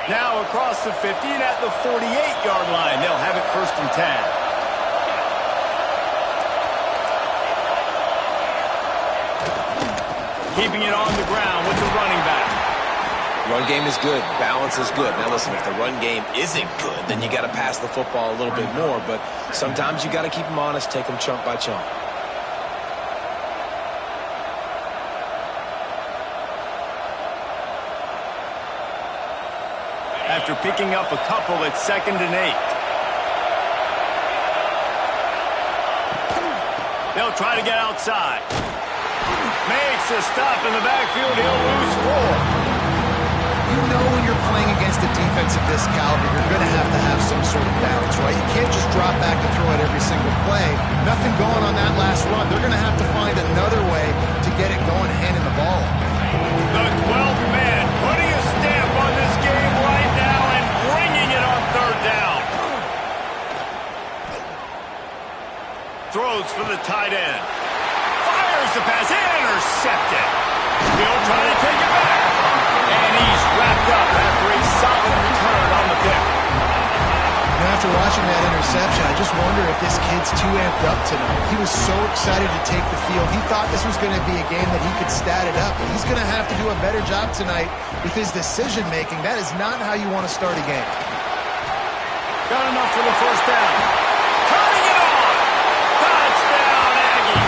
Now across the 50 and at the 48-yard line. They'll have it 1st and 10. Keeping it on the ground with the running back. Run game is good. Balance is good. Now listen, if the run game isn't good, then you got to pass the football a little bit more. But sometimes you got to keep them honest, take them chunk by chunk. After picking up a couple, it's 2nd and 8. They'll try to get outside. Makes a stop in the backfield. He'll lose 4. You know when you're playing against a defense of this caliber, you're going to have some sort of balance, right? You can't just drop back and throw it every single play. Nothing going on that last run. They're going to have to find another way to get it going, handing the ball off. The 12th man putting a stamp on this game right now and bringing it on 3rd down. Throws for the tight end. Fires the pass. Intercepted. He'll try to take it back. And he's wrapped up after a solid return on the pick. And after watching that interception, I just wonder if this kid's too amped up tonight. He was so excited to take the field. He thought this was going to be a game that he could stat it up. He's going to have to do a better job tonight with his decision-making. That is not how you want to start a game. Got enough for the 1st down. Cutting it on. Touchdown, Aggie.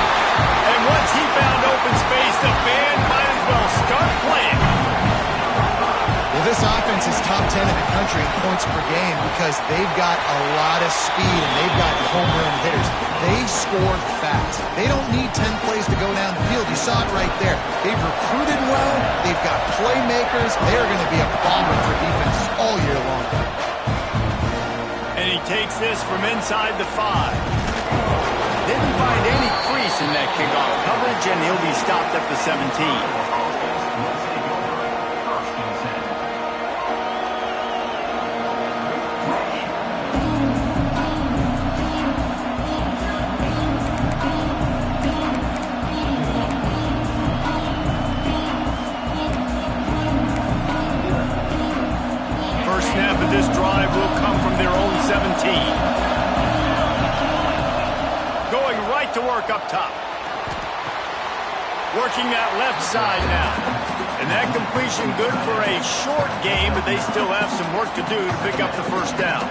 And once he found open space, the band might as well start playing. Well, this offense is top 10 in the country in points per game because they've got a lot of speed and they've got home run hitters. They score fast. They don't need 10 plays to go down the field. You saw it right there. They've recruited well. They've got playmakers. They're going to be a bomber for defense all year long. And he takes this from inside the 5. Didn't find any crease in that kickoff coverage, and he'll be stopped at the 17. This drive will come from their own 17. Going right to work up top. Working that left side now. And that completion good for a short game, but they still have some work to do to pick up the 1st down.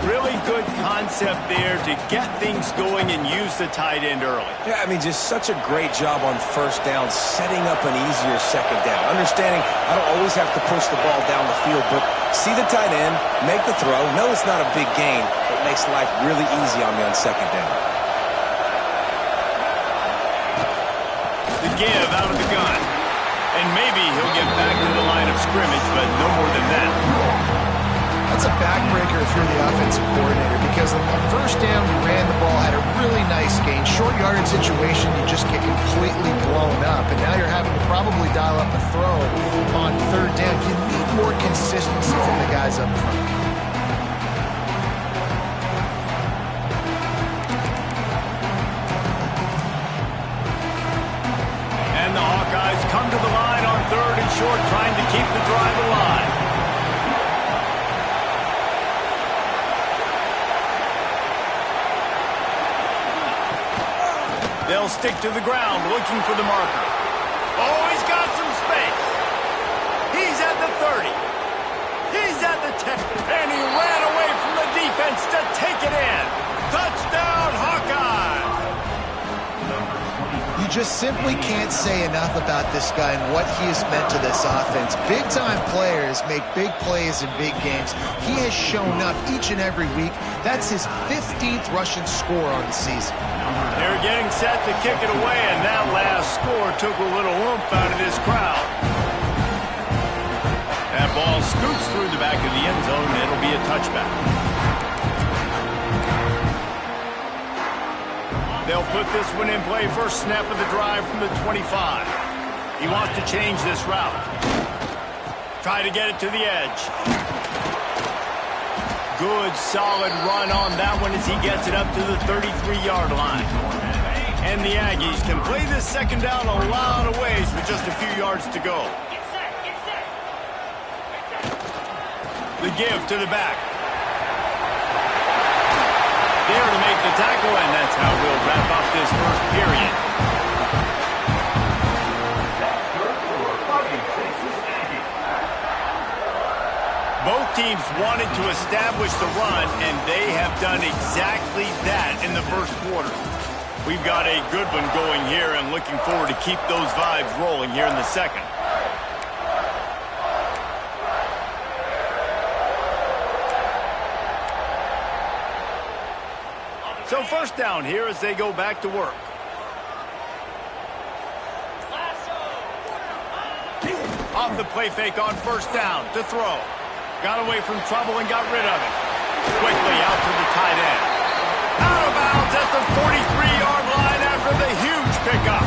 Really good concept there to get things going and use the tight end early. Yeah, I mean, just such a great job on 1st down, setting up an easier 2nd down. Understanding I don't always have to push the ball down the field, but see the tight end, make the throw. No, it's not a big gain. It makes life really easy on me on 2nd down. The give out of the gun. And maybe he'll get back to the line of scrimmage, but no more than that. That's a backbreaker if you're the offensive coordinator because on 1st down, you ran the ball, had a really nice gain. Short yardage situation, you just get completely blown up. And now you're having to probably dial up a throw on 3rd down. You need more consistency from the guys up front. And the Hawkeyes come to the line on 3rd and short, trying to keep the drive alive. They'll stick to the ground, looking for the marker. Oh, he's got some space. He's at the 30. He's at the 10. And he ran away from the defense to take it in. Touchdown, Hawkeyes! You just simply can't say enough about this guy and what he has meant to this offense. Big-time players make big plays in big games. He has shown up each and every week. That's his 15th rushing score on the season. They're getting set to kick it away, and that last score took a little oomph out of this crowd. That ball scoots through the back of the end zone, and it'll be a touchback. They'll put this one in play. First snap of the drive from the 25. He wants to change this route. Try to get it to the edge. Good, solid run on that one as he gets it up to the 33-yard line. And the Aggies can play this 2nd down a lot of ways with just a few yards to go. The give to the back. There to make the tackle, and that's how we'll wrap up this first period. Both teams wanted to establish the run, and they have done exactly that in the first quarter. We've got a good one going here and looking forward to keep those vibes rolling here in the second. So first down here as they go back to work. Off the play fake on first down to throw. Got away from trouble and got rid of it. Quickly out to the tight end. Out of bounds at the 43-yard line after the huge pickup.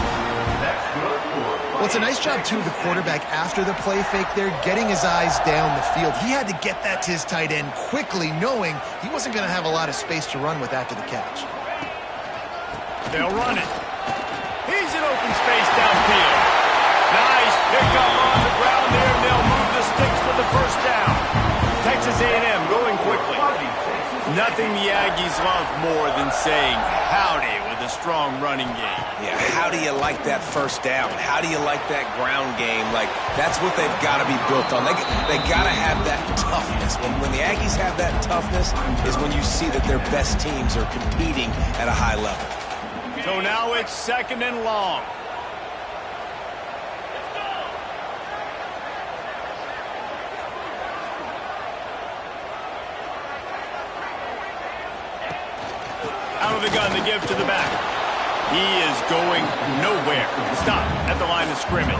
Well, it's a nice job, too, of the quarterback after the play fake there, getting his eyes down the field. He had to get that to his tight end quickly, knowing he wasn't going to have a lot of space to run with after the catch. They'll run it. He's in open space downfield. Nice pickup on the ground there, and they'll move the sticks for the first down. Texas A&M going quickly. Nothing the Aggies love more than saying howdy with a strong running game. Yeah, how do you like that first down? How do you like that ground game? Like, that's what they've got to be built on. They got to have that toughness. When the Aggies have that toughness is when you see that their best teams are competing at a high level. So now it's second and long. Out of the gun, the give to the back. He is going nowhere. Stop at the line of scrimmage.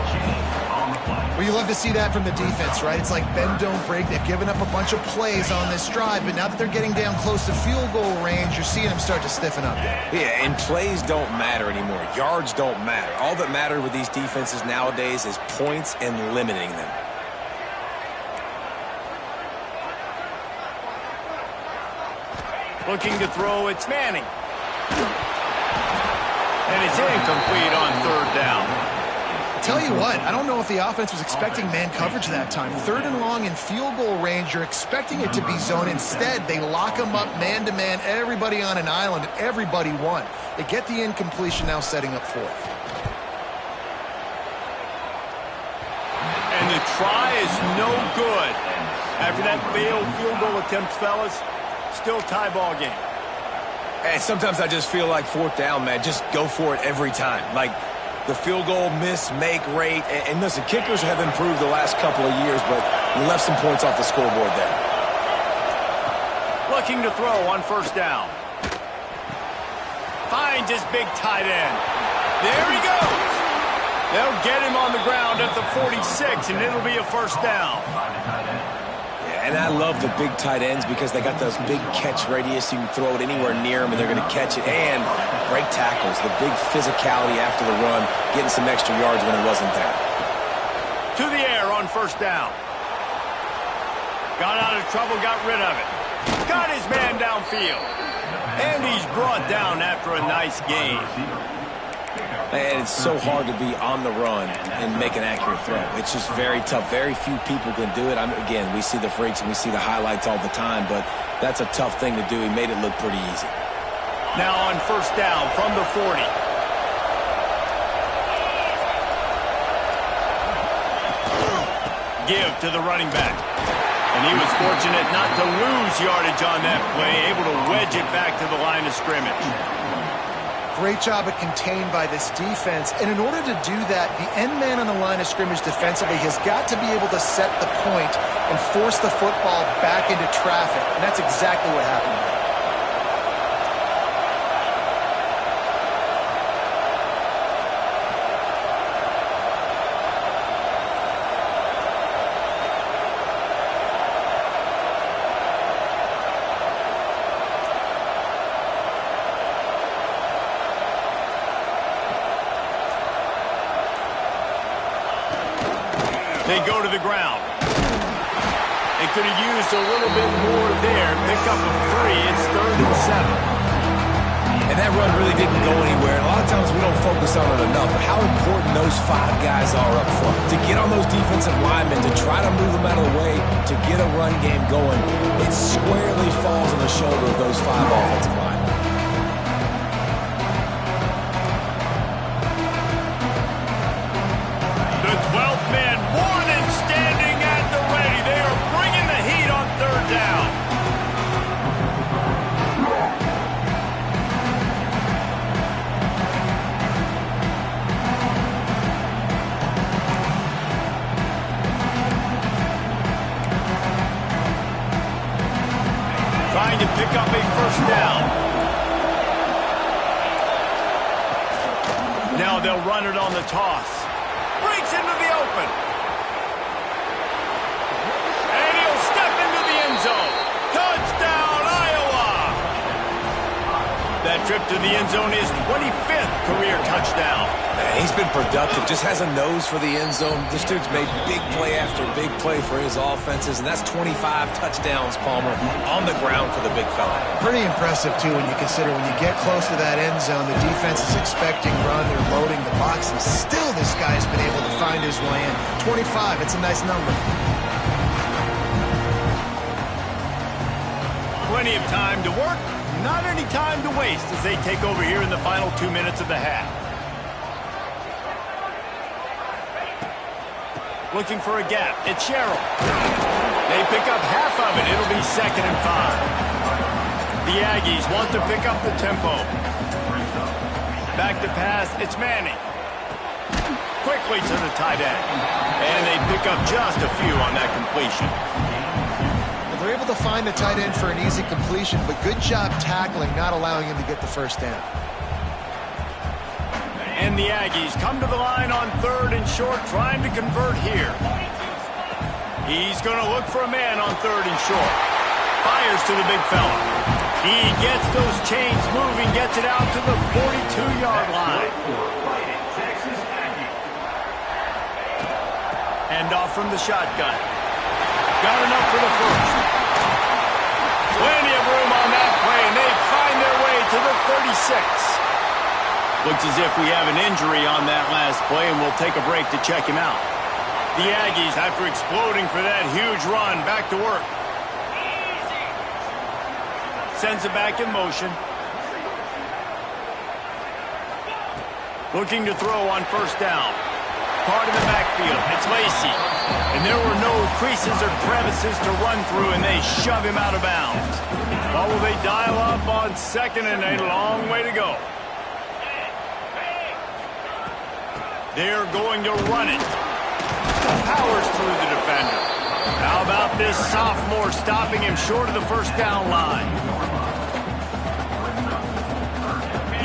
Well, you love to see that from the defense, right? It's like bend, don't break. They've given up a bunch of plays on this drive, but now that they're getting down close to field goal range, you're seeing them start to stiffen up. Yeah, and plays don't matter anymore. Yards don't matter. All that matters with these defenses nowadays is points and limiting them. Looking to throw, it's Manning. And it's incomplete on third down. Tell you what, I don't know if the offense was expecting man coverage that time. Third and long in field goal range, you're expecting it to be zone. Instead, they lock them up man-to-man, everybody on an island, everybody won. They get the incompletion, now setting up fourth. And the try is no good. After that failed field goal attempt, fellas, still tie ball game. And sometimes I just feel like fourth down, man, just go for it every time. Like, the field goal miss-make rate. And listen, kickers have improved the last couple of years, but you left some points off the scoreboard there. Looking to throw on first down. Finds his big tight end. There he goes. They'll get him on the ground at the 46, and it'll be a first down. Yeah, and I love the big tight ends because they got those big catch radius. You can throw it anywhere near them, and they're going to catch it. And break tackles, the big physicality after the run, getting some extra yards when it wasn't there. To the air on first down. Got out of trouble, got rid of it. Got his man downfield. And he's brought down after a nice gain. And it's so hard to be on the run and make an accurate throw. It's just very tough. Very few people can do it. Again, we see the freaks and we see the highlights all the time, but that's a tough thing to do. He made it look pretty easy. Now on first down from the 40. Give to the running back. And he was fortunate not to lose yardage on that play, able to wedge it back to the line of scrimmage. Great job at contained by this defense. And in order to do that, the end man on the line of scrimmage defensively has got to be able to set the point and force the football back into traffic. And that's exactly what happened there. They go to the ground. They could have used a little bit more there. Pick up a 3. It's 3rd and 7. And that run really didn't go anywhere. And a lot of times we don't focus on it enough, but how important those 5 guys are up front. To get on those defensive linemen, to try to move them out of the way, to get a run game going, it squarely falls on the shoulder of those 5 offensive linemen. The 12th man, more than standing at the ready. They are bringing the heat on 3rd down. Trying to pick up a 1st down. Now they'll run it on the toss. Breaks into the open. And he'll step into the end zone. Touchdown, Iowa! That trip to the end zone is 25th career touchdown. Man, he's been productive, just has a nose for the end zone. This dude's made big play after big play for his offenses, and that's 25 touchdowns, Palmer, on the ground for the big fella. Pretty impressive, too, when you consider when you get close to that end zone, the defense is expecting run, they're loading the box, and still this guy's been able to find his way in. 25, it's a nice number. Plenty of time to work, not any time to waste as they take over here in the final 2 minutes of the half. Looking for a gap. It's Sherrill. They pick up half of it. It'll be 2nd and 5. The Aggies want to pick up the tempo. Back to pass. It's Manning. Quickly to the tight end. And they pick up just a few on that completion. They're able to find the tight end for an easy completion, but good job tackling, not allowing him to get the 1st down. And the Aggies come to the line on 3rd and short, trying to convert here. He's going to look for a man on 3rd and short. Fires to the big fella. He gets those chains moving, gets it out to the 42-yard line. Hand off from the shotgun. Got enough for the 1st. Plenty of room on that play, and they find their way to the 36. Looks as if we have an injury on that last play, and we'll take a break to check him out. The Aggies, after exploding for that huge run, back to work. Sends it back in motion. Looking to throw on 1st down. Caught in the backfield. It's Lacey. And there were no creases or crevices to run through, and they shove him out of bounds. Well, will they dial up on 2nd and a long way to go? They're going to run it. Powers through the defender. How about this sophomore stopping him short of the 1st down line?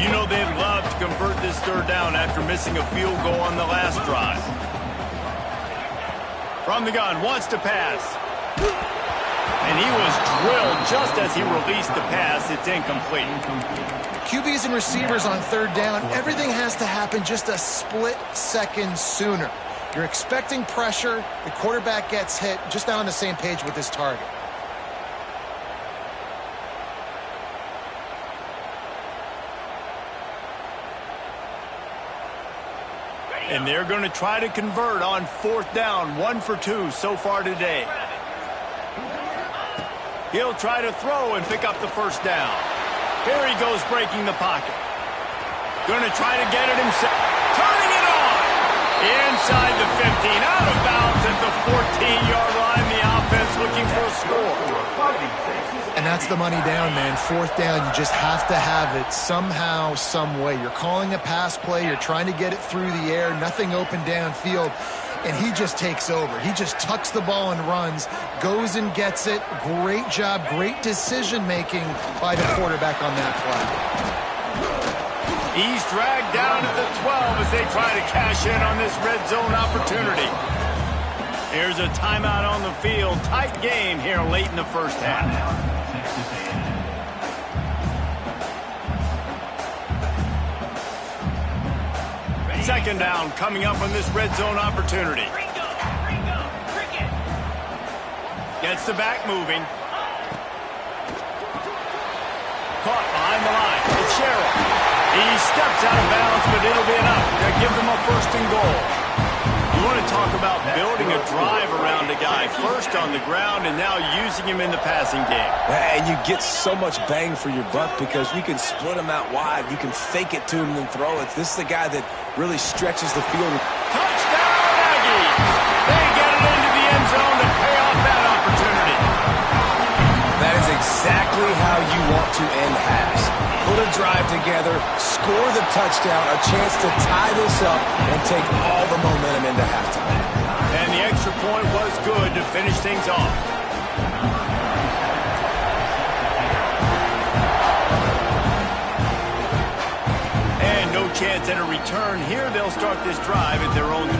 You know they'd love to convert this 3rd down after missing a field goal on the last drive. From the gun, wants to pass. And he was drilled just as he released the pass. It's incomplete. QBs and receivers on 3rd down, everything has to happen just a split second sooner. You're expecting pressure, the quarterback gets hit, just not on the same page with his target. And they're going to try to convert on 4th down, 1 for 2 so far today. He'll try to throw and pick up the 1st down. Here he goes breaking the pocket. Going to try to get it himself. Turning it on. Inside the 15. Out of bounds at the 14-yard line. The offense looking for a score. And that's the money down, man. 4th down, you just have to have it somehow, some way. You're calling a pass play. You're trying to get it through the air. Nothing open downfield. And he just takes over. He just tucks the ball and runs, goes and gets it. Great job, great decision-making by the quarterback on that play. He's dragged down at the 12 as they try to cash in on this red zone opportunity. Here's a timeout on the field. Tight game here late in the 1st half. 2nd down coming up on this red zone opportunity. Gets the back moving. Caught behind the line. It's Sherrill. He steps out of bounds, but it'll be enough to give them a first and goal. You want to talk about building a drive around a guy, first on the ground and now using him in the passing game. And you get so much bang for your buck because you can split him out wide. You can fake it to him and throw it. This is the guy that really stretches the field. Touchdown, Aggies! They get it into the end zone to pay off that opportunity. That is exactly how you want to end halves. Put a drive together, score the touchdown, a chance to tie this up, and take all the momentum into halftime. And the extra point was good to finish things off. And no chance at a return. Here they'll start this drive at their own 25.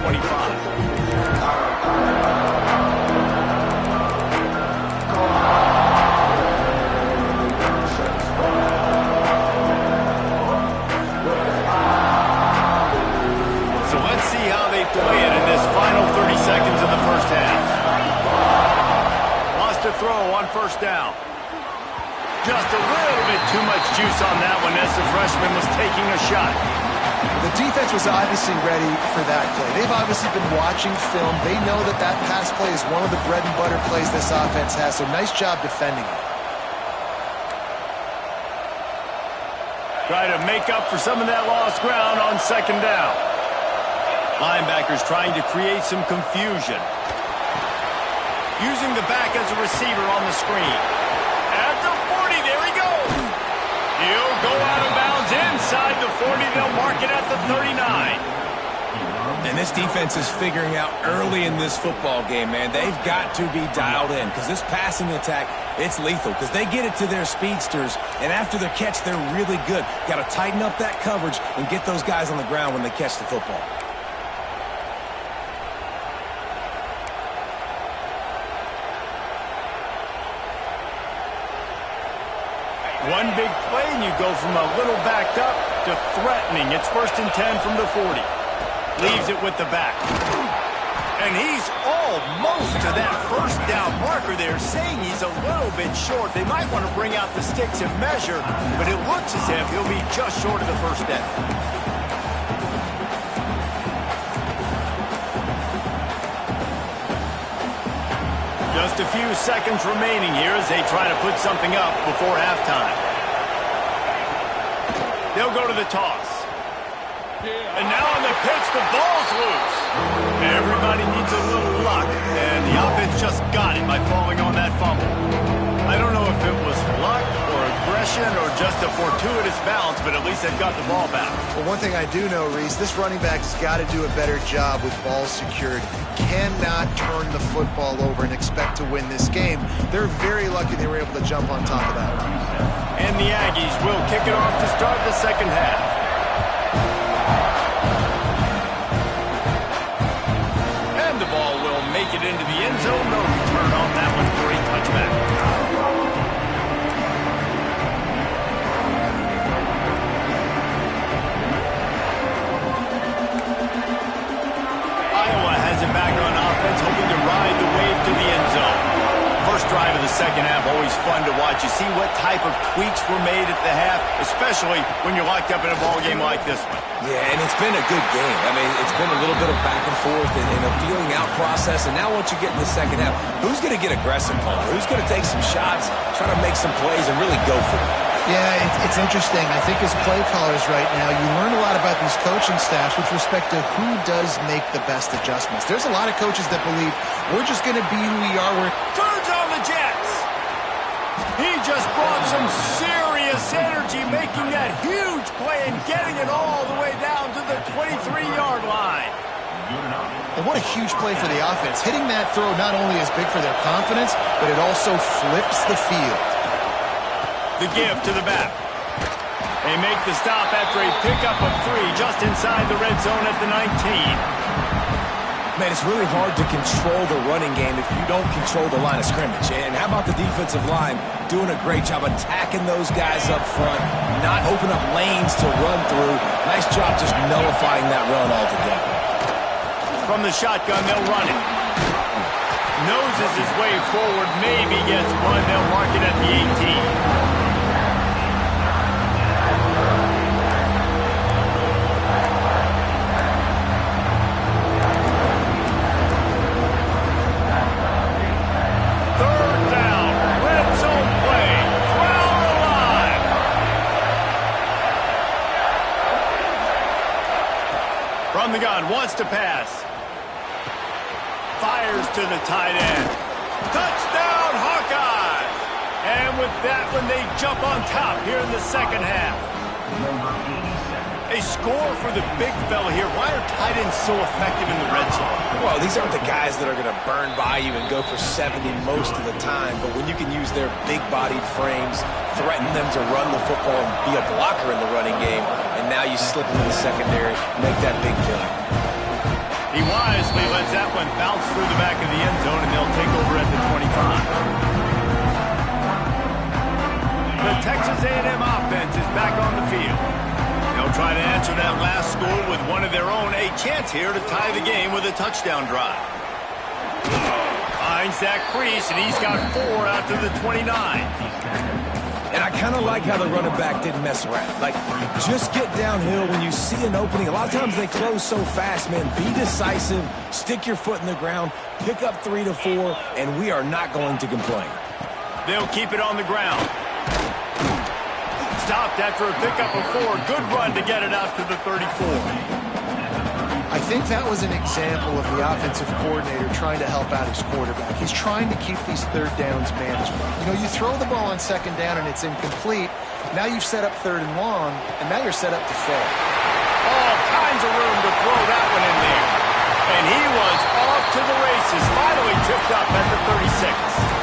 Play it in this final 30 seconds of the first half. Lost a throw on first down. Just a little bit too much juice on that one as the freshman was taking a shot. The defense was obviously ready for that play. They've obviously been watching film. They know that that pass play is one of the bread and butter plays this offense has, so nice job defending it. Try to make up for some of that lost ground on second down. Linebackers trying to create some confusion. Using the back as a receiver on the screen. At the 40, there he goes. He'll go out of bounds inside the 40. They'll mark it at the 39. And this defense is figuring out early in this football game, man. They've got to be dialed in because this passing attack, it's lethal because they get it to their speedsters, and after their catch, they're really good. Got to tighten up that coverage and get those guys on the ground when they catch the football. One big play, and you go from a little backed up to threatening. It's 1st and 10 from the 40. Leaves it with the back. And he's almost to that first down marker there, saying he's a little bit short. They might want to bring out the sticks and measure, but it looks as if he'll be just short of the first down. Just a few seconds remaining here as they try to put something up before halftime. They'll go to the toss. And now on the pitch, the ball's loose. Everybody needs a little luck, and the offense just got it by falling on that fumble. I don't know if it was luck or aggression or just a fortuitous bounce, but at least they've got the ball back. Well, one thing I do know, Reese, this running back has got to do a better job with ball security. Cannot turn the football over and expect to win this game. They're very lucky they were able to jump on top of that one. And the Aggies will kick it off to start the second half. And the ball will make it into the end zone. No return on that one for a touchback. Back on offense, hoping to ride the wave to the end zone. First drive of the second half, always fun to watch. You see what type of tweaks were made at the half, especially when you're locked up in a ball game like this one. Yeah, and it's been a good game. I mean, it's been a little bit of back and forth and a feeling out process. And now once you get in the second half, who's going to get aggressive, Paul? Who's going to take some shots, try to make some plays, and really go for it? Yeah, it's interesting. I think as play callers right now, you learn a lot about these coaching staffs with respect to who does make the best adjustments. There's a lot of coaches that believe we're just going to be who we are. Turns on the Jets. He just brought some serious energy, making that huge play and getting it all the way down to the 23-yard line. And what a huge play for the offense. Hitting that throw not only is big for their confidence, but it also flips the field. The give to the back. They make the stop after a pickup of 3 just inside the red zone at the 19. Man, it's really hard to control the running game if you don't control the line of scrimmage. And how about the defensive line doing a great job attacking those guys up front, not open up lanes to run through. Nice job just nullifying that run altogether. From the shotgun, they'll run it. Noses his way forward, maybe gets one. They'll mark it at the 18. wants to pass. Fires to the tight end. Touchdown, Hawkeyes! And with that one, they jump on top here in the second half. A score for the big fella here. Why are tight ends so effective in the red zone? Well, these aren't the guys that are going to burn by you and go for 70 most of the time, but when you can use their big-bodied frames, threaten them to run the football and be a blocker in the running game, and now you slip into the secondary, make that big play. He wisely lets that one bounce through the back of the end zone, and they'll take over at the 25. The Texas A&M offense is back on the field. They'll try to answer that last score with one of their own. A chance here to tie the game with a touchdown drive. Finds that crease, and he's got 4 out to the 29. And I kind of like how the running back didn't mess around. Like, just get downhill when you see an opening. A lot of times they close so fast, man. Be decisive, stick your foot in the ground, pick up 3 to 4, and we are not going to complain. They'll keep it on the ground. Stopped after a pickup of 4. Good run to get it out to the 34. I think that was an example of the offensive coordinator trying to help out his quarterback. He's trying to keep these third downs manageable. You know, you throw the ball on second down and it's incomplete. Now you've set up third and long, and now you're set up to fail. All kinds of room to throw that one in there. And he was off to the races. Finally tripped up at the 36.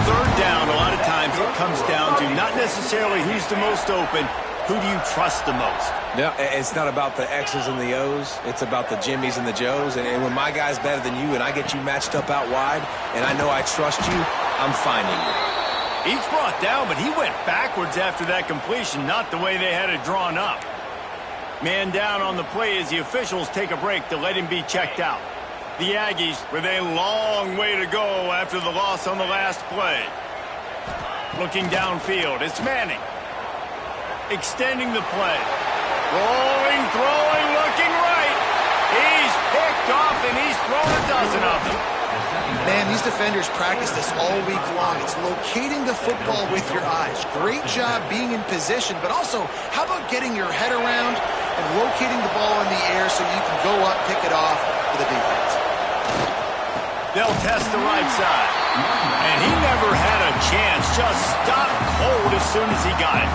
Third down, a lot of times it comes down to not necessarily who's the most open, who do you trust the most? No, it's not about the X's and the O's. It's about the Jimmies and the Joes. And when my guy's better than you and I get you matched up out wide and I know I trust you, I'm finding you. Each brought down, but he went backwards after that completion, not the way they had it drawn up. Man down on the play as the officials take a break to let him be checked out. The Aggies with a long way to go after the loss on the last play. Looking downfield, it's Manning. Extending the play. Rolling, throwing, looking right. He's picked off and he's thrown a dozen of them. Man, these defenders practice this all week long. It's locating the football with your eyes. Great job being in position, but also, how about getting your head around and locating the ball in the air so you can go up, pick it off for the defense. They'll test the right side. And he never had a chance. Just stopped cold as soon as he got it.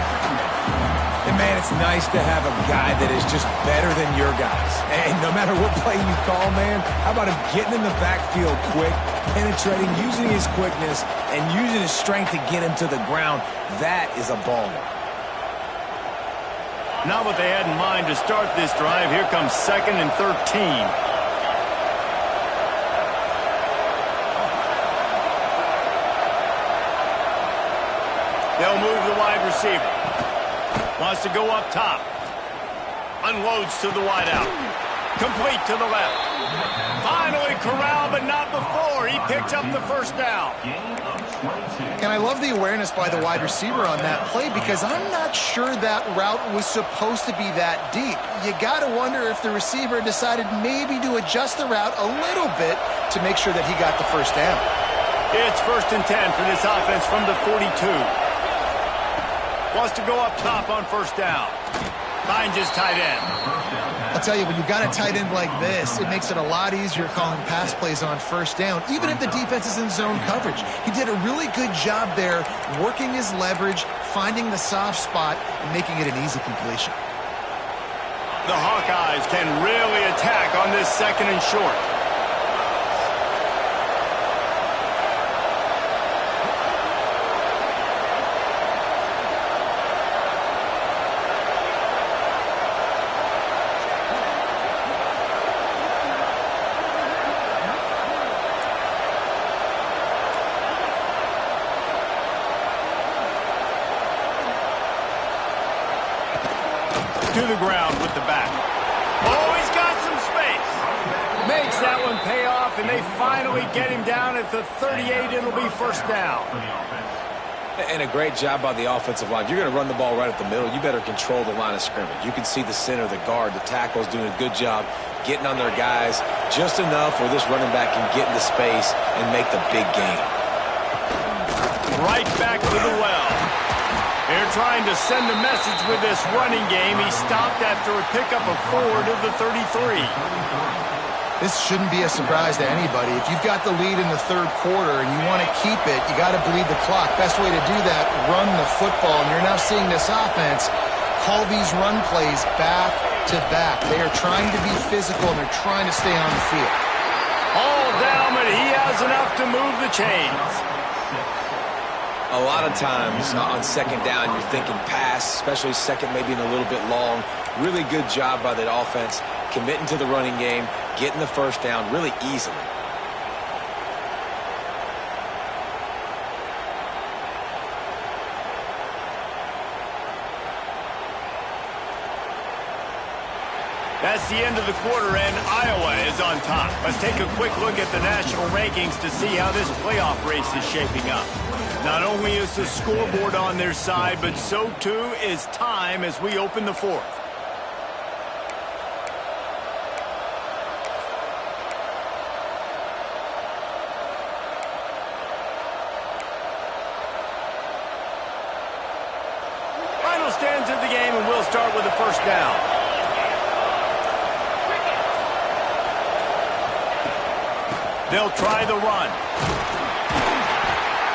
And, man, it's nice to have a guy that is just better than your guys. And no matter what play you call, man, how about him getting in the backfield quick, penetrating, using his quickness, and using his strength to get him to the ground. That is a baller. Not what they had in mind to start this drive. Here comes 2nd and 13. They'll move the wide receiver. Wants to go up top. Unloads to the wideout. Complete to the left. Finally corralled, but not before. He picks up the first down. And I love the awareness by the wide receiver on that play because I'm not sure that route was supposed to be that deep. You got to wonder if the receiver decided maybe to adjust the route a little bit to make sure that he got the first down. It's 1st and 10 for this offense from the 42. Wants to go up top on first down. Finds his tight end. I'll tell you, when you've got a tight end like this, it makes it a lot easier calling pass plays on first down, even if the defense is in zone coverage. He did a really good job there, working his leverage, finding the soft spot, and making it an easy completion. The Hawkeyes can really attack on this 2nd and short. To the ground with the back. Oh, he's got some space. Makes that one pay off, and they finally get him down at the 38. It'll be first down. And a great job by the offensive line. If you're going to run the ball right at the middle, you better control the line of scrimmage. You can see the center, the guard, the tackle's doing a good job getting on their guys just enough where this running back can get into space and make the big gain. Right back to the well. They're trying to send a message with this running game. He stopped after a pickup of 4 to the 33. This shouldn't be a surprise to anybody. If you've got the lead in the third quarter and you want to keep it, you got to bleed the clock. Best way to do that, run the football. And you're now seeing this offense call these run plays back to back. They are trying to be physical and they're trying to stay on the field. All down, but he has enough to move the chains. A lot of times on second down, you're thinking pass, especially second maybe in a little bit long. Really good job by that offense, committing to the running game, getting the first down really easily. That's the end of the quarter, and Iowa is on top. Let's take a quick look at the national rankings to see how this playoff race is shaping up. Not only is the scoreboard on their side, but so too is time as we open the fourth. Final stands of the game, and we'll start with the first down. They'll try the run.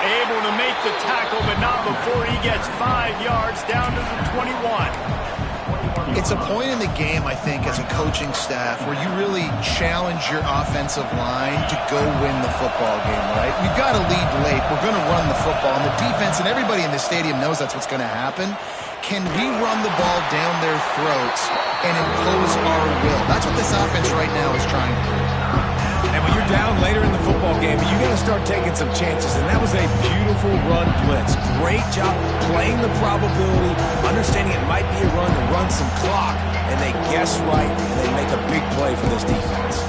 Able to make the tackle, but not before he gets 5 yards down to the 21. It's a point in the game, I think, as a coaching staff where you really challenge your offensive line to go win the football game, right? We've got to lead late. We're going to run the football. And the defense and everybody in the stadium knows that's what's going to happen. Can we run the ball down their throats and impose our will? That's what this offense right now is trying to do. And when you're down later in the football game, you got to start taking some chances. And that was a beautiful run blitz. Great job playing the probability, understanding it might be a run to run some clock. And they guess right, and they make a big play for this defense.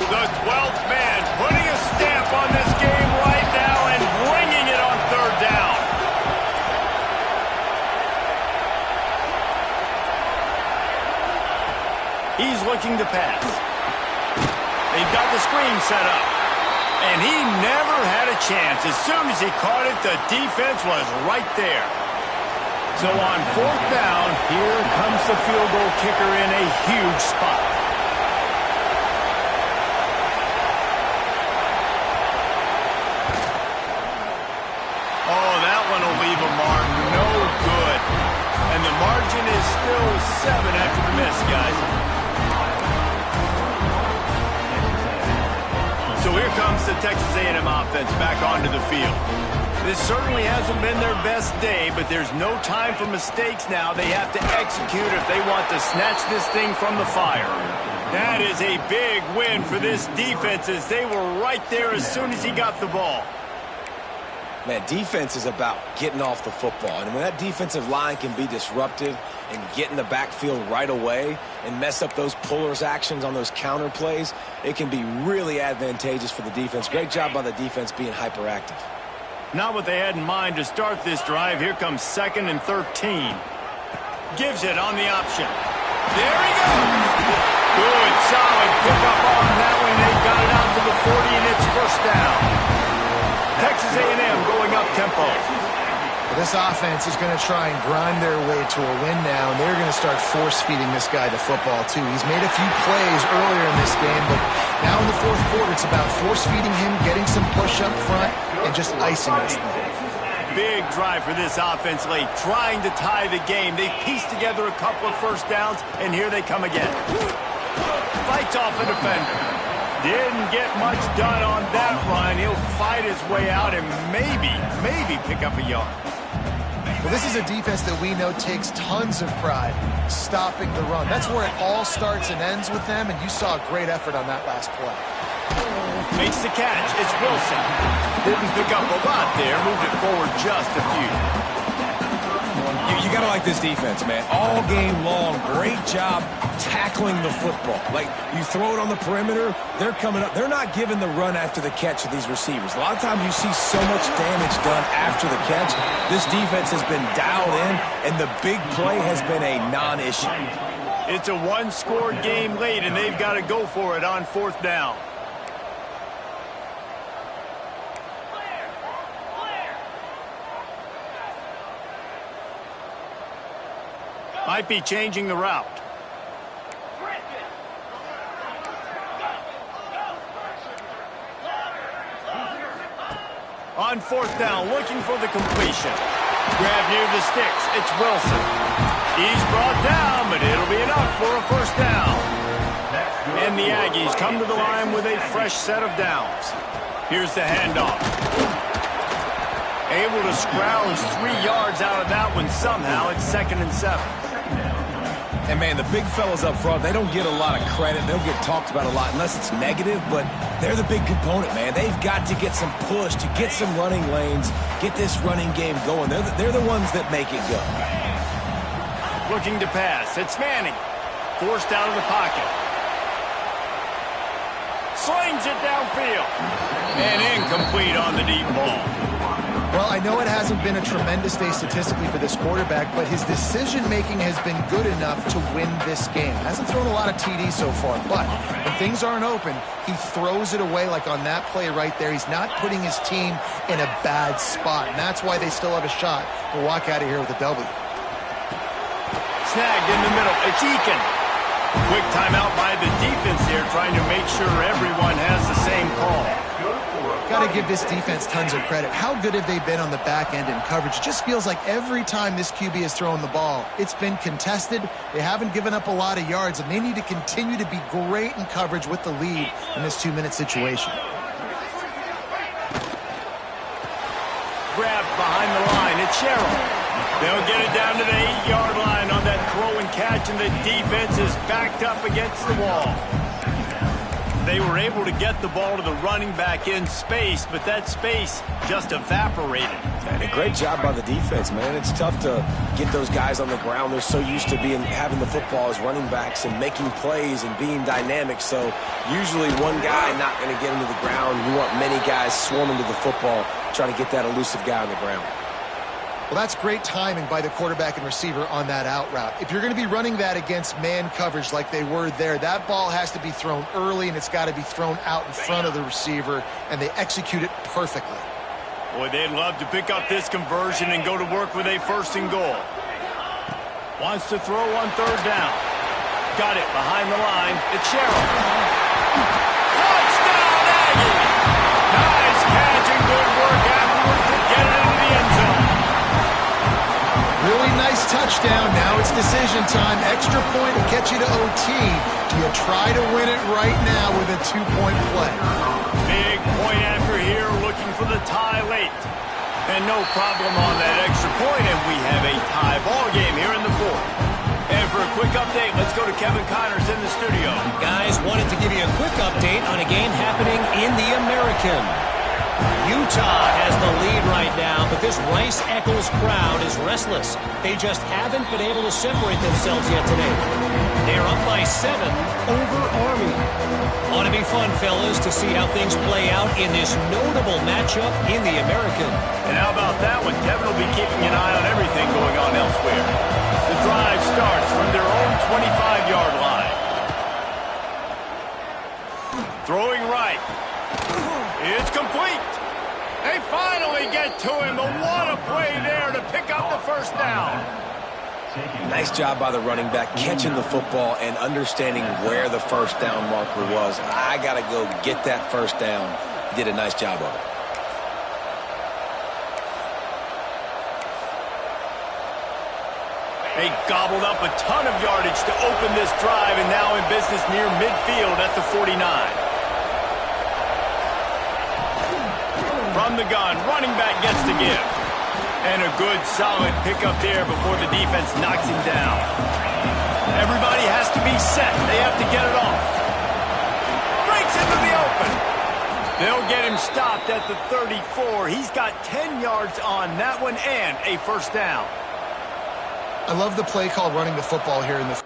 The 12th man putting a stamp on this game right now and bringing it on third down. He's looking to pass. They've got the screen set up. And he never had a chance. As soon as he caught it, the defense was right there. So on fourth down, here comes the field goal kicker in a huge spot. Oh, that one will leave a mark. No good. And the margin is still 7 after the miss, guys. So here comes the Texas A&M offense back onto the field. This certainly hasn't been their best day, but there's no time for mistakes now. They have to execute if they want to snatch this thing from the fire. That is a big win for this defense as they were right there as soon as he got the ball. Man, defense is about getting off the football. And when that defensive line can be disruptive and get in the backfield right away and mess up those pullers actions on those counter plays, it can be really advantageous for the defense. Great job by the defense being hyperactive. Not what they had in mind to start this drive. Here comes 2nd and 13. Gives it on the option. There he goes. Good, solid pickup on that one. They've got it out to the 40, and it's first down. Texas A&M going up tempo. This offense is going to try and grind their way to a win now, and they're going to start force-feeding this guy the football, too. He's made a few plays earlier in this game, but now in the fourth quarter, it's about force-feeding him, getting some push up front, and just icing this thing. Big drive for this offense late, trying to tie the game. They've pieced together a couple of first downs, and here they come again. Fights off a defender. Didn't get much done on that run. He'll fight his way out and maybe pick up a yard. Well, this is a defense that we know takes tons of pride stopping the run. That's where it all starts and ends with them, and you saw a great effort on that last play. Makes the catch. It's Wilson. Didn't pick up a lot there. Moved it forward just a few. You got to like this defense, man. All game long, great job tackling the football. Like, you throw it on the perimeter, they're coming up. They're not giving the run after the catch to these receivers. A lot of times you see so much damage done after the catch. This defense has been dialed in, and the big play has been a non-issue. It's a one-score game late, and they've got to go for it on fourth down. Might be changing the route. On fourth down, looking for the completion. Grab near the sticks. It's Wilson. He's brought down, but it'll be enough for a first down. And the Aggies come to the line with a fresh set of downs. Here's the handoff. Able to scrounge 3 yards out of that one somehow. It's 2nd and 7. And, man, the big fellas up front, they don't get a lot of credit. They don't get talked about a lot unless it's negative, but they're the big component, man. They've got to get some push, to get some running lanes, get this running game going. They're the ones that make it go. Looking to pass. It's Manning. Forced out of the pocket. Slings it downfield. And incomplete on the deep ball. Well, I know it hasn't been a tremendous day statistically for this quarterback, but his decision-making has been good enough to win this game. Hasn't thrown a lot of TDs so far, but when things aren't open, he throws it away like on that play right there. He's not putting his team in a bad spot, and that's why they still have a shot to walk out of here with a W. Snagged in the middle. It's Eakin. Quick timeout by the defense here, trying to make sure everyone has the same call. Got to give this defense tons of credit. How good have they been on the back end in coverage? It just feels like every time this QB has thrown the ball, it's been contested. They haven't given up a lot of yards, and they need to continue to be great in coverage with the lead in this 2-minute situation. Grabbed behind the line. It's Sherrill. They'll get it down to the 8-yard line on that throw and catch, and the defense is backed up against the wall. They were able to get the ball to the running back in space, but that space just evaporated. And a great job by the defense, man. It's tough to get those guys on the ground. They're so used to having the football as running backs and making plays and being dynamic. So usually one guy not going to get into the ground. You want many guys swarming to the football, trying to get that elusive guy on the ground. Well, that's great timing by the quarterback and receiver on that out route. If you're going to be running that against man coverage like they were there, that ball has to be thrown early, and it's got to be thrown out in front of the receiver, and they execute it perfectly. Boy, they'd love to pick up this conversion and go to work with a 1st and goal. Wants to throw on 3rd down. Got it behind the line. It's Sherrill. Touchdown, Aggie! Nice catch and good work afterwards to get it into the end zone. Really nice touchdown. Now it's decision time. Extra point to get you to OT. Do you try to win it right now with a 2-point play? Big point after here, looking for the tie late. And no problem on that extra point, and we have a tie ball game here in the 4th. And for a quick update, let's go to Kevin Connors in the studio. Guys, wanted to give you a quick update on a game happening in the American. Utah has the lead right now, but this Rice-Eccles crowd is restless. They just haven't been able to separate themselves yet today. They're up by 7 over Army. Ought to be fun, fellas, to see how things play out in this notable matchup in the American. And how about that one? Kevin will be keeping an eye on everything going on elsewhere. The drive starts from their own 25-yard line. Throwing right. It's complete. They finally get to him, but what a play there to pick up the 1st down. Nice job by the running back, catching the football and understanding where the 1st down marker was. I got to go get that 1st down. He did a nice job of it. They gobbled up a ton of yardage to open this drive, and now in business near midfield at the 49. From the gun, running back gets to give. And a good, solid pickup there before the defense knocks him down. Everybody has to be set. They have to get it off. Breaks into the open. They'll get him stopped at the 34. He's got 10 yards on that one and a 1st down. I love the play call running the football here in the...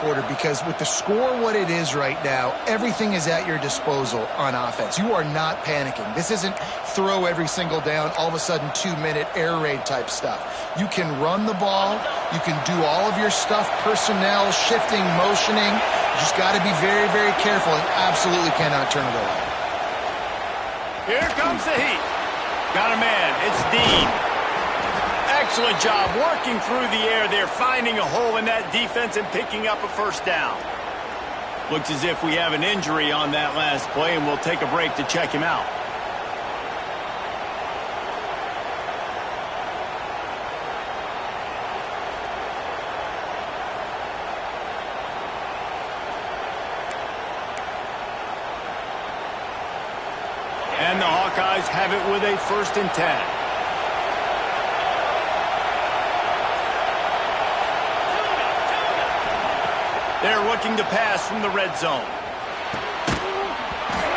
quarter, because with the score what it is right now, everything is at your disposal on offense. You are not panicking. This isn't throw every single down, all of a sudden 2-minute air raid type stuff. You can run the ball. You can do all of your stuff, personnel, shifting, motioning. You just got to be very, very careful and absolutely cannot turn it over. Here comes the heat. Got a man. It's Dean. Excellent job working through the air there, finding a hole in that defense and picking up a first down. Looks as if we have an injury on that last play, and we'll take a break to check him out. And the Hawkeyes have it with a 1st and 10. They're looking to pass from the red zone.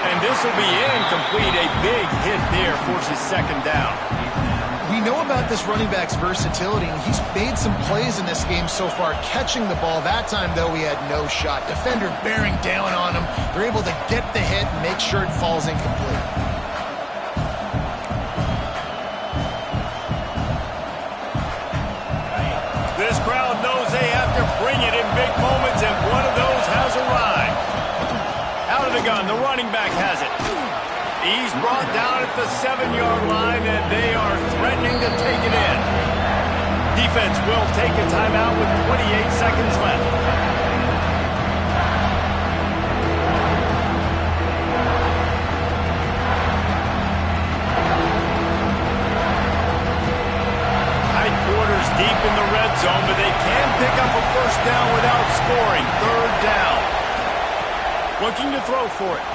And this will be incomplete. A big hit there forces 2nd down. We know about this running back's versatility, and he's made some plays in this game so far, catching the ball. That time, though, he had no shot. Defender bearing down on him. They're able to get the hit and make sure it falls incomplete. This crowd knows they have to bring it in big moments, and one of those has arrived. Out of the gun, the running back has it. He's brought down at the 7-yard line, and they are threatening to take it in. Defense will take a timeout with 28 seconds left. Tight quarters deep in the red zone, but they can pick up a first down without scoring. 3rd down. Looking to throw for it.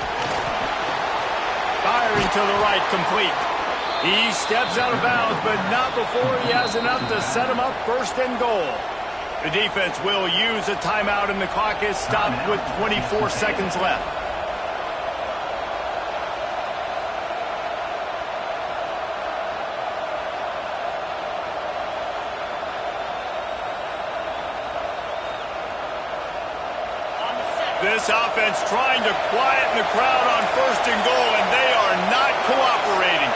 Firing to the right, complete. He steps out of bounds, but not before he has enough to set him up 1st and goal. The defense will use a timeout, and the clock is stopped with 24 seconds left. This offense trying to quieten the crowd on 1st and goal, and they are not cooperating.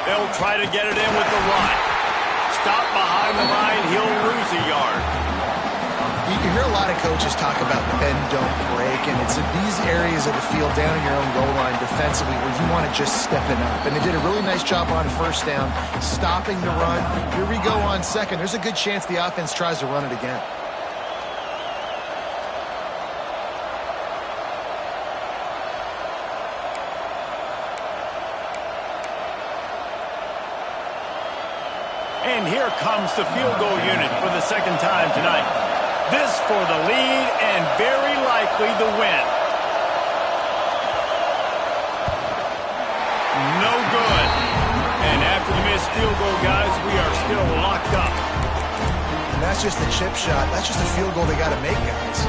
They'll try to get it in with the run. Stop behind the line, he'll lose a yard. You hear a lot of coaches talk about bend, don't break, and it's in these areas of the field down in your own goal line defensively where you want to just step it up. And they did a really nice job on 1st down, stopping the run. Here we go on 2nd. There's a good chance the offense tries to run it again. And here comes the field goal unit for the 2nd time tonight. This for the lead and very likely the win. No good. And after the missed field goal, guys, we are still locked up. And that's just a chip shot. That's just a field goal they got to make, guys.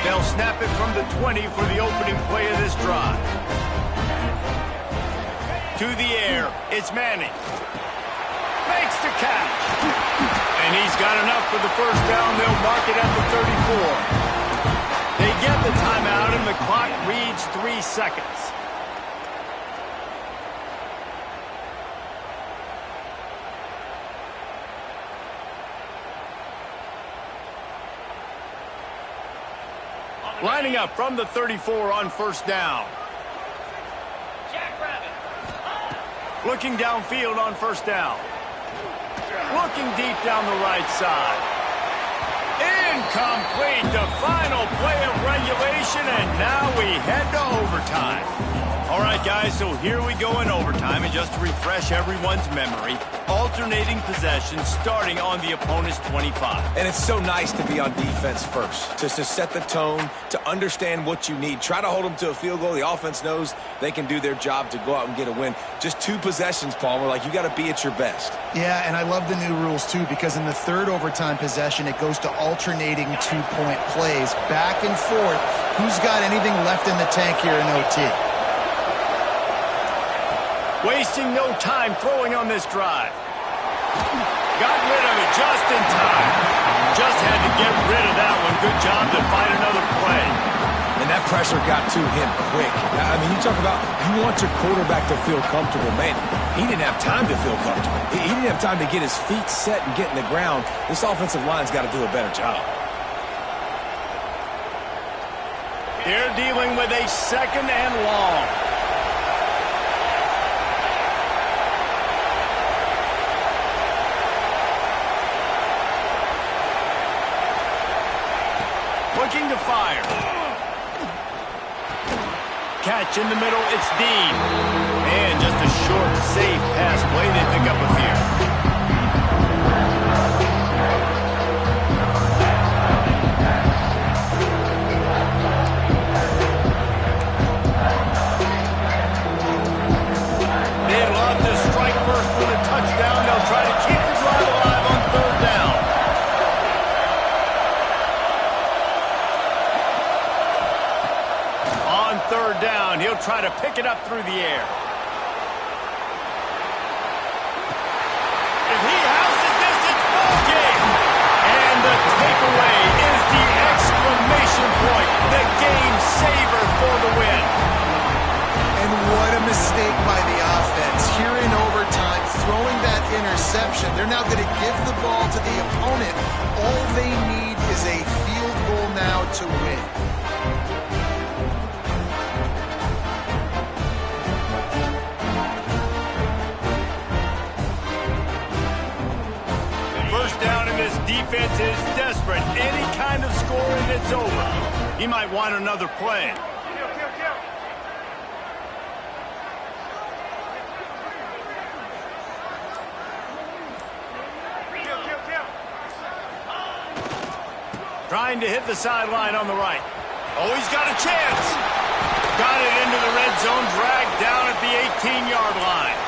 They'll snap it from the 20 for the opening play of this drive. To the air, it's Manning. Makes the catch. And he's got enough for the 1st down. They'll mark it at the 34. They get the timeout, and the clock reads 3 seconds. Lining up from the 34 on 1st down. Looking downfield on 1st down. Looking deep down the right side. Incomplete. The final play of regulation, and now we head to overtime. All right, guys, so here we go in overtime, and just to refresh everyone's memory, alternating possessions starting on the opponent's 25. And it's so nice to be on defense first, to set the tone, to understand what you need. Try to hold them to a field goal. The offense knows they can do their job to go out and get a win. Just 2 possessions, Palmer. Like, you got to be at your best. Yeah, and I love the new rules, too, because in the 3rd overtime possession, it goes to alternating 2-point plays. Back and forth. Who's got anything left in the tank here in OT? Wasting no time throwing on this drive. Got rid of it just in time. Just had to get rid of that one. Good job to find another play. And that pressure got to him quick. I mean, you talk about you want your quarterback to feel comfortable. Man, he didn't have time to feel comfortable. He didn't have time to get his feet set and get in the ground. This offensive line's got to do a better job. They're dealing with a 2nd and long. Looking to fire. Catch in the middle, it's deep. And just a short, safe pass play. They pick up a few. They'd love to strike first with a touchdown. They'll try to keep the drive alive on 3rd down. On 3rd down, he'll try to pick it up through the air. If he houses this, it's ball game. And the takeaway is the exclamation point, the game saver for the win. And what a mistake by the offense. Here in overtime, throwing that interception. They're now going to give the ball to the opponent. All they need is a field goal now to win. First down, and this defense is desperate. Any kind of score and it's over. He might want another play. Trying to hit the sideline on the right. Oh, he's got a chance. Got it into the red zone, dragged down at the 18-yard line.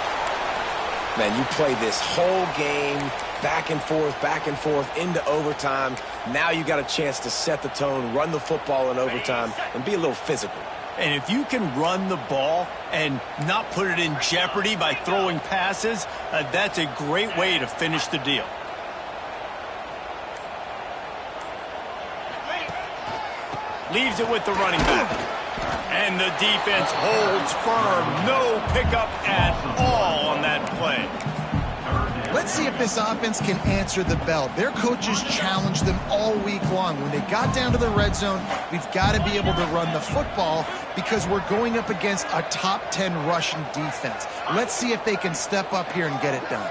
Man, you play this whole game back and forth, into overtime. Now you got a chance to set the tone, run the football in overtime, and be a little physical. And if you can run the ball and not put it in jeopardy by throwing passes, that's a great way to finish the deal. Leaves it with the running back. And the defense holds firm. No pickup at all on that play. Let's see if this offense can answer the bell. Their coaches challenged them all week long. When they got down to the red zone, we've got to be able to run the football because we're going up against a top 10 Russian defense. Let's see if they can step up here and get it done.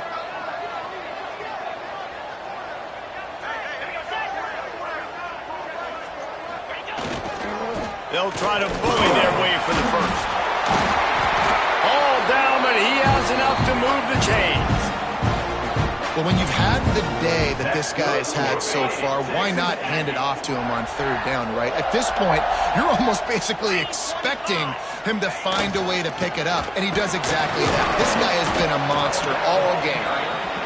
They'll try to bully their way for the first. All down, but he has enough to move the chains. Well, when you've had the day that this guy has had so far, why not hand it off to him on 3rd down, right? At this point, you're almost basically expecting him to find a way to pick it up, and he does exactly that. This guy has been a monster all game.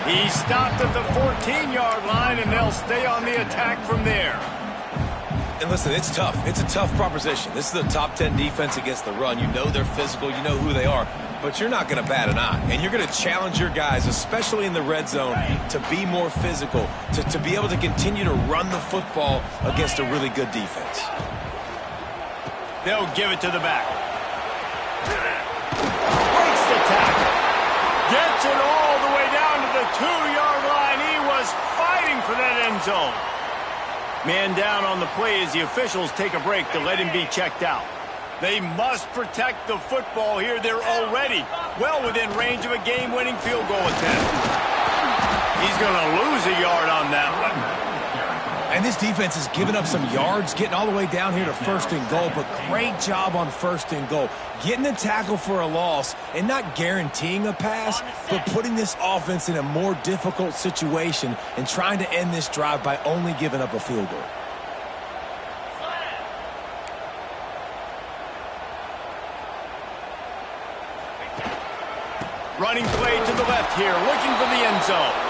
He stopped at the 14-yard line, and they'll stay on the attack from there. And listen, it's tough. It's a tough proposition. This is a top 10 defense against the run. You know they're physical. You know who they are. But you're not going to bat an eye. And you're going to challenge your guys, especially in the red zone, to be more physical, to be able to continue to run the football against a really good defense. They'll give it to the back. Breaks the tackle. Gets it all the way down to the 2-yard line. He was fighting for that end zone. Man down on the play as the officials take a break to let him be checked out. They must protect the football here. They're already well within range of a game-winning field goal attempt. He's going to lose a yard on that one. And this defense has given up some yards, getting all the way down here to 1st and goal, but great job on 1st and goal. Getting the tackle for a loss and not guaranteeing a pass, but putting this offense in a more difficult situation and trying to end this drive by only giving up a field goal. Running play to the left here, looking for the end zone.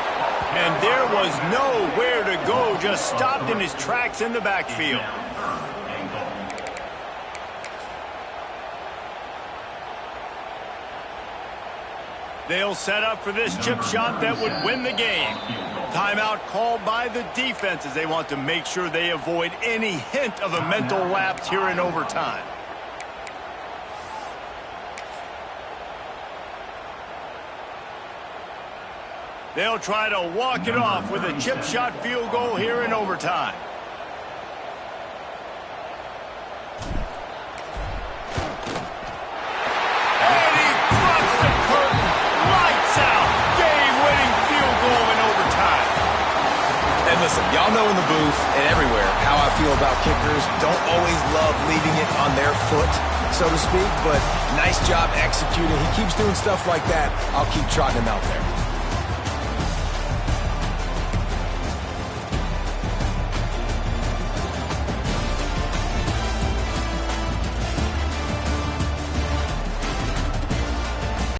And there was nowhere to go, just stopped in his tracks in the backfield. They'll set up for this chip shot that would win the game. Timeout called by the defense as they want to make sure they avoid any hint of a mental lapse here in overtime. They'll try to walk it off with a chip shot field goal here in overtime. And he drops the curtain. Lights out. Game-winning field goal in overtime. And listen, y'all know in the booth and everywhere how I feel about kickers. Don't always love leaving it on their foot, so to speak, but nice job executing. He keeps doing stuff like that. I'll keep trotting him out there.